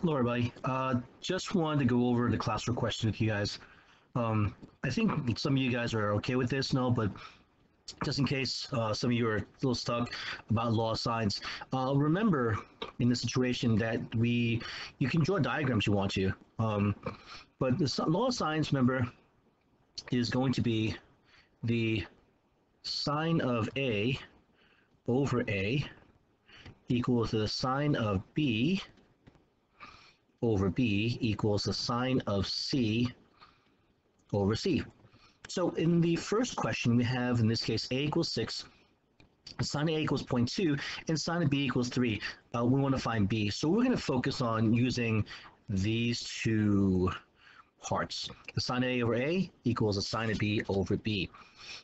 Hello, everybody. Just wanted to go over the classwork question with you guys. I think some of you guys are okay with this, no, but just in case some of you are a little stuck about law of sines, remember in this situation that you can draw diagrams you want to, but the law of sines, remember, is going to be the sine of A over A equals the sine of B over B equals the sine of C over C. So in the first question, we have, in this case, A equals 6, sine of A equals 0.2, and sine of B equals 3. We want to find B. So we're going to focus on using these two parts. The sine of A over A equals the sine of B over B.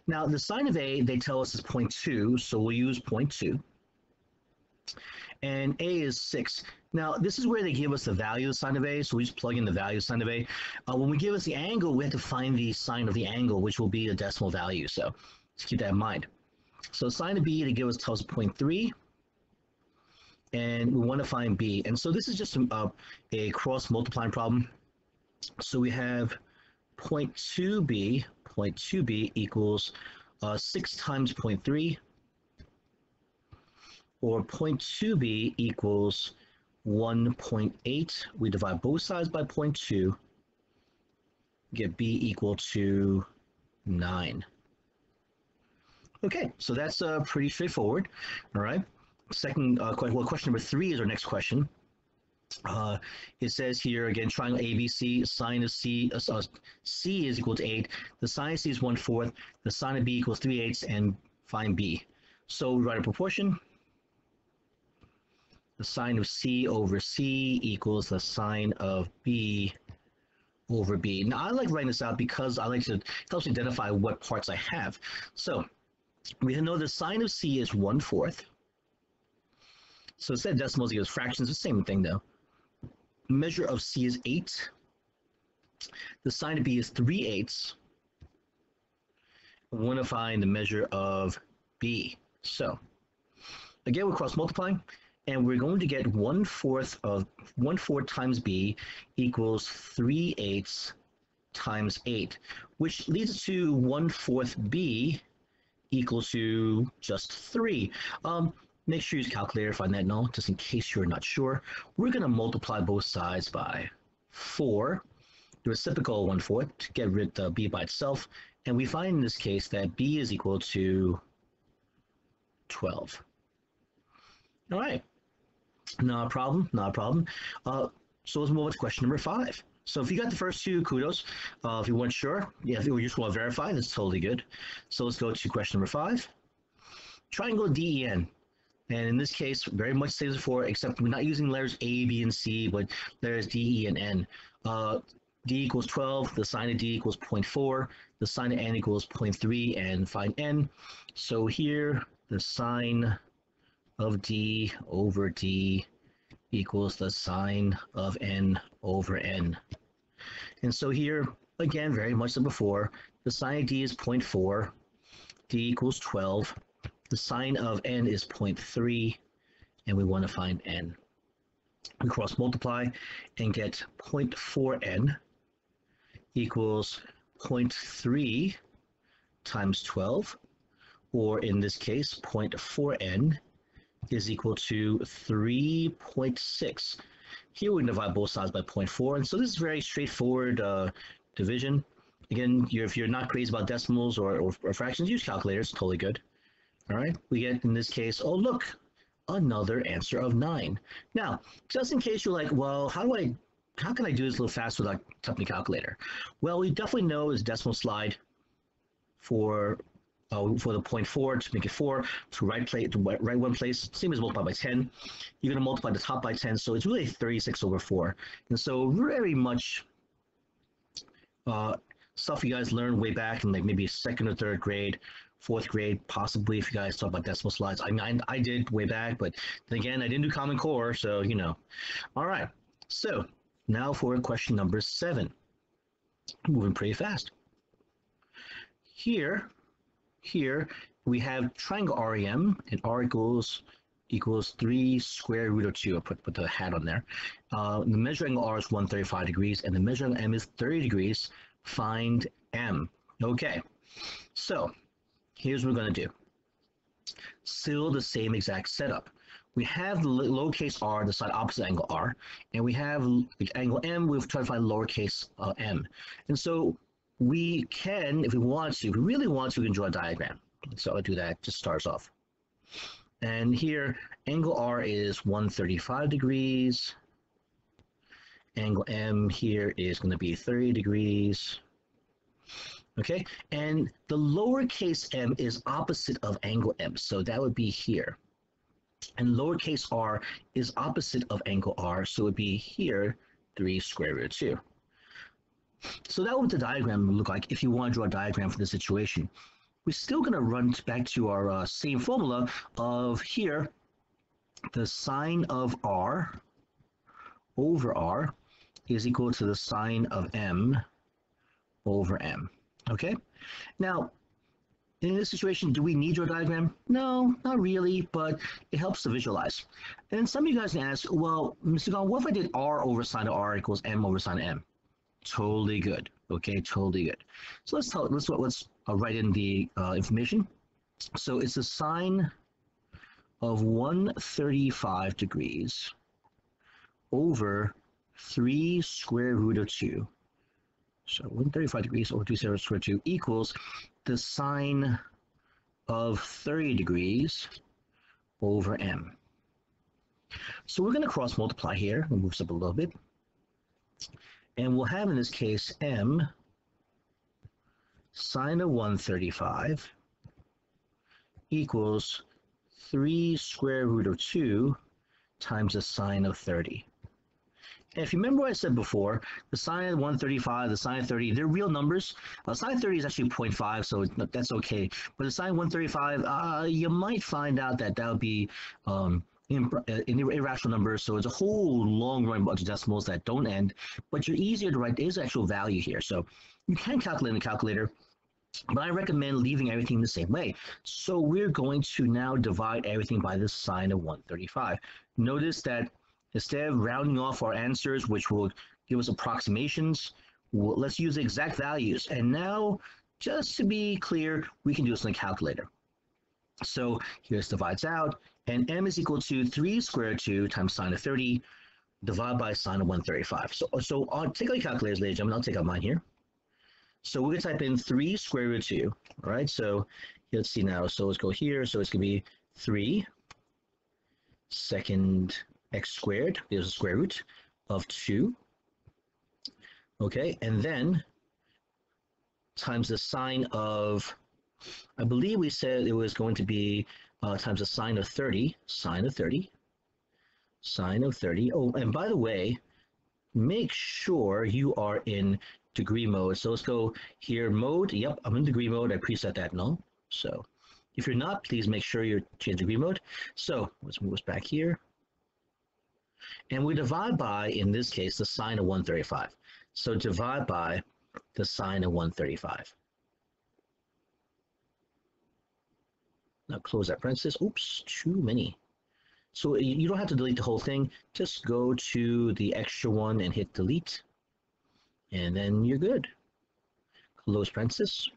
Now, the sine of A, they tell us is 0.2, so we'll use 0.2. And A is 6. Now, this is where they give us the value of sine of A, so we just plug in the value of sine of A. When we give us the angle, we have to find the sine of the angle, which will be a decimal value, so let's keep that in mind. So sine of B, they give us tells 0.3, and we want to find B. And so this is just a cross-multiplying problem. So we have 0.2b equals 6 times 0.3, or 0.2b equals 1.8. We divide both sides by 0.2, get b equal to 9. Okay, so that's pretty straightforward. All right. Second question number 3 is our next question. It says here again, triangle ABC, sine of C, C is equal to 8. The sine of C is 1/4. The sine of B equals 3/8, and find B. So we write a proportion. The sine of C over C equals the sine of B over B. Now, I like writing this out because I like to, it helps me identify what parts I have. So we know the sine of C is 1/4. So instead of decimals, it gives fractions, the same thing though. Measure of C is 8. The sine of B is 3/8. We want to find the measure of B. So again, we're cross multiplying. And we're going to get 1/4 times B equals 3/8 times 8, which leads us to 1/4 B equals to just 3. Make sure you use a calculator, find that null, just in case you're not sure. We're going to multiply both sides by 4, the reciprocal 1/4, to get rid of B by itself. And we find in this case that B is equal to 12. All right. Not a problem, not a problem. So let's move on to question number 5. So if you got the first two, kudos. If you weren't sure, yeah, if you just want to verify, that's totally good. So let's go to question number 5. Triangle DEN. And in this case, very much same as before, except we're not using letters A, B, and C, but letters D, E, and N. D equals 12, the sine of D equals 0.4, the sine of N equals 0.3, and find N. So here, the sine of D over D equals the sine of N over N. And so here, again, very much like before, the sine of D is 0.4, D equals 12, the sine of N is 0.3, and we want to find N. We cross multiply and get 0.4N equals 0.3 times 12, or in this case, 0.4N is equal to 3.6. Here we divide both sides by 0.4, and so this is very straightforward division. Again, if you're not crazy about decimals or fractions, use calculators, totally good. All right, we get in this case, oh look, another answer of 9. Now, just in case you're like, well, how can I do this a little faster without typing a calculator? Well, we definitely know is decimal slide for the 0.4 to make it 4, to right one place, same as multiply by 10. You're going to multiply the top by 10, so it's really 36 over 4. And so very much stuff you guys learned way back in like maybe 2nd or 3rd grade, 4th grade, possibly if you guys talk about decimal slides. I mean, I did way back, but then again, I didn't do Common Core, so you know. All right, so now for question number 7. Moving pretty fast. Here we have triangle REM, and R equals equals 3 square root of 2. I'll put the hat on there. The measured angle R is 135 degrees, and the measured angle M is 30 degrees. Find M. Okay, so here's what we're going to do. Still the same exact setup. We have the lowercase r, the side opposite angle r, and we have the angle M. We've tried to find lowercase m. And so we can, if we want to, if we really want to, we can draw a diagram. So I'll do that, just starts off. And here, angle R is 135 degrees. Angle M here is going to be 30 degrees. Okay, and the lowercase m is opposite of angle M, so that would be here. And lowercase r is opposite of angle R, so it would be here, 3 square root of 2. So that would the diagram look like if you want to draw a diagram for the situation. We're still going to run back to our same formula of here, the sine of r over r is equal to the sine of m over m. Okay? Now, in this situation, do we need your diagram? No, not really, but it helps to visualize. And then some of you guys can ask, well, Mr. Gong, what if I did r over sine of r equals m over sine of m? Totally good. Okay, totally good. So let's write in the information. So it's the sine of 135 degrees over 3 square root of 2. So 135 degrees over 3 square root of 2 equals the sine of 30 degrees over m. So we're going to cross multiply here. We'll move this up a little bit. And we'll have in this case m sine of 135 equals 3 square root of 2 times the sine of 30. And if you remember what I said before, the sine of 135, the sine of 30, they're real numbers. Sine of 30 is actually 0.5, so that's okay. But the sine of 135, you might find out that would be an irrational number, so it's a whole long run bunch of decimals that don't end, but you're easier to write. There's actual value here, so you can calculate in the calculator, but I recommend leaving everything the same way. So we're going to now divide everything by the sine of 135. Notice that instead of rounding off our answers, which will give us approximations, let's use exact values. And now, just to be clear, we can do this in the calculator. So here's divides out, and m is equal to 3 square root of 2 times sine of 30 divided by sine of 135. So I'll take out your calculators, ladies and gentlemen. I'll take out mine here. So we're going to type in 3 square root of 2. All right, so let's see now. So let's go here. So it's going to be 3 second x squared, there's a square root of 2. Okay, and then times the sine of, I believe we said it was going to be times the sine of 30, sine of 30. Oh, and by the way, make sure you are in degree mode. So let's go here, mode. Yep, I'm in degree mode. I preset that null. So if you're not, please make sure you're in degree mode. So let's move us back here. And we divide by, in this case, the sine of 135. So divide by the sine of 135. Now close that parenthesis. Oops, too many. So you don't have to delete the whole thing. Just go to the extra one and hit delete. And then you're good. Close parenthesis.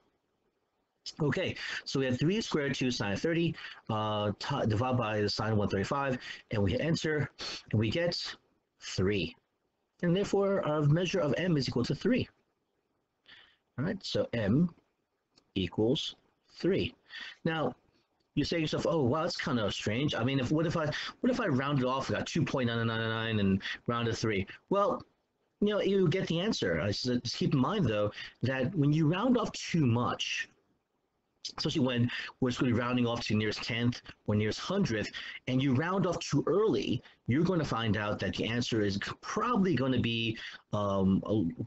Okay, so we have 3 square root of 2 sine of 30 divided by the sine of 135, and we hit enter, and we get 3. And therefore, our measure of m is equal to 3. All right, so m equals 3. Now, you say to yourself, oh, wow, that's kind of strange. I mean, what if I rounded off, I got 2.999 and rounded 3? Well, you know, you get the answer. Just keep in mind, though, that when you round off too much, especially when we're going to be rounding off to nearest 10th or nearest 100th, and you round off too early, you're going to find out that the answer is probably going to be a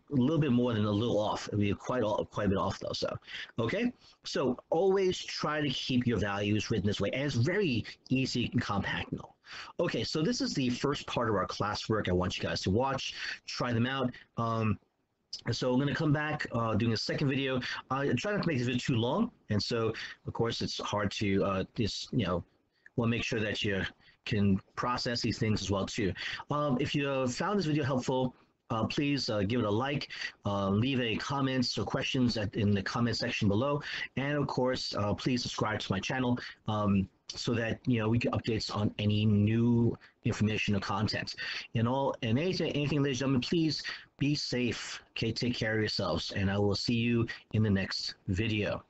little bit more than a little off. It'll be quite a bit off, though. So, okay? So always try to keep your values written this way, and it's very easy and compact and all. Okay, so this is the first part of our classwork. I want you guys to watch, try them out. So I'm going to come back doing a second video. I try not to make this video too long, and so of course it's hard to just want to make sure that you can process these things as well too. If you found this video helpful, please give it a like, leave a comments or questions in the comment section below, and of course, please subscribe to my channel so that we get updates on any new information or content. And anything, ladies and gentlemen, please be safe. Okay, take care of yourselves, and I will see you in the next video.